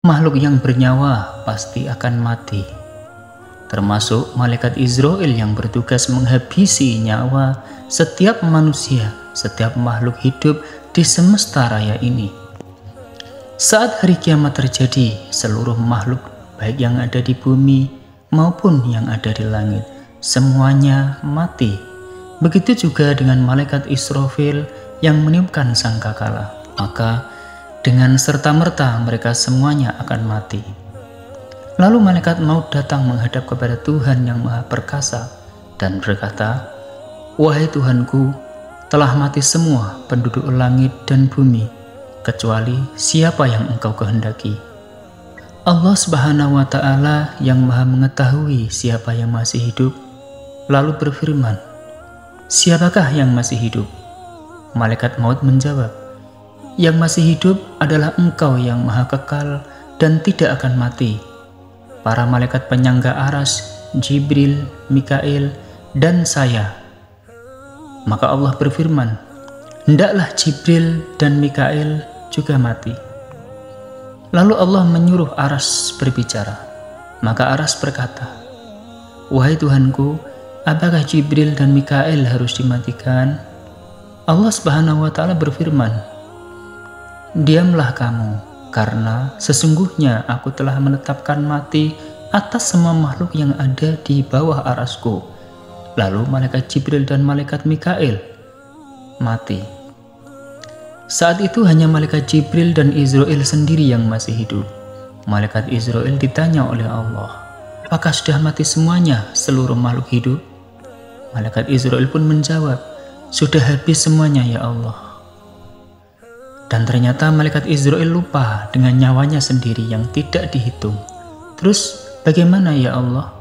makhluk yang bernyawa pasti akan mati, termasuk malaikat Israel yang bertugas menghabisi nyawa setiap manusia, setiap makhluk hidup di semesta raya ini. Saat hari kiamat terjadi, seluruh makhluk baik yang ada di bumi maupun yang ada di langit, semuanya mati. Begitu juga dengan malaikat Israfil yang meniupkan sangkakala, maka dengan serta-merta mereka semuanya akan mati. Lalu malaikat maut datang menghadap kepada Tuhan yang Maha Perkasa dan berkata, "Wahai Tuhanku, telah mati semua penduduk langit dan bumi, kecuali siapa yang Engkau kehendaki." Allah Subhanahu wa Ta'ala yang Maha mengetahui siapa yang masih hidup, lalu berfirman, "Siapakah yang masih hidup?" Malaikat maut menjawab, "Yang masih hidup adalah Engkau yang Maha Kekal dan tidak akan mati." Para malaikat penyangga aras, Jibril, Mikail, dan saya. Maka Allah berfirman, "Hendaklah Jibril dan Mikail juga mati." Lalu Allah menyuruh aras berbicara. Maka aras berkata, "Wahai Tuhanku, apakah Jibril dan Mikail harus dimatikan?" Allah Subhanahu wa Ta'ala berfirman, "Diamlah kamu, karena sesungguhnya aku telah menetapkan mati atas semua makhluk yang ada di bawah arasku." Lalu malaikat Jibril dan malaikat Mikail mati. Saat itu hanya malaikat Jibril dan Israel sendiri yang masih hidup. Malaikat Israel ditanya oleh Allah, "Apakah sudah mati semuanya seluruh makhluk hidup?" Malaikat Israel pun menjawab, "Sudah habis semuanya ya Allah." Dan ternyata malaikat Israel lupa dengan nyawanya sendiri yang tidak dihitung. "Terus bagaimana ya Allah?"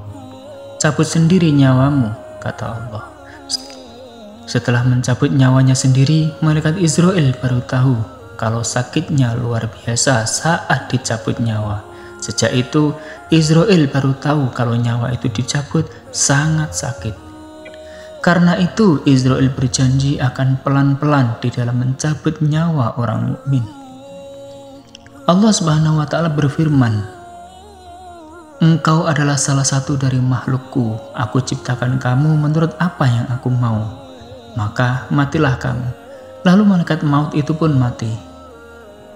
"Cabut sendiri nyawamu," kata Allah. Setelah mencabut nyawanya sendiri, malaikat Israel baru tahu kalau sakitnya luar biasa saat dicabut nyawa. Sejak itu, Israel baru tahu kalau nyawa itu dicabut sangat sakit. Karena itu, Israel berjanji akan pelan-pelan di dalam mencabut nyawa orang mukmin. Allah Subhanahu wa Ta'ala berfirman, "Engkau adalah salah satu dari makhlukku. Aku ciptakan kamu menurut apa yang aku mau. Maka matilah kamu." Lalu malaikat maut itu pun mati.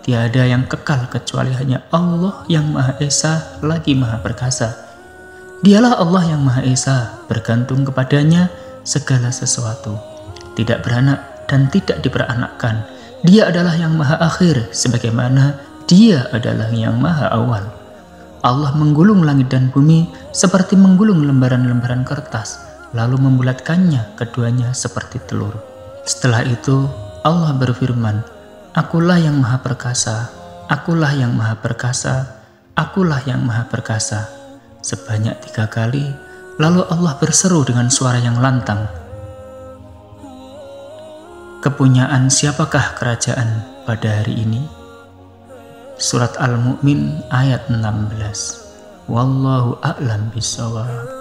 Tiada yang kekal kecuali hanya Allah yang Maha Esa lagi Maha Perkasa. Dialah Allah yang Maha Esa, bergantung kepadanya segala sesuatu, tidak beranak dan tidak diperanakkan. Dia adalah yang Maha Akhir, sebagaimana Dia adalah yang Maha Awal. Allah menggulung langit dan bumi seperti menggulung lembaran-lembaran kertas, lalu membulatkannya keduanya seperti telur. Setelah itu Allah berfirman, "Akulah yang Maha Perkasa, akulah yang Maha Perkasa, akulah yang Maha Perkasa," sebanyak 3 kali. Lalu Allah berseru dengan suara yang lantang, "Kepunyaan siapakah kerajaan pada hari ini?" Surat Al-Mu'min ayat 16. Wallahu a'lam bishawab.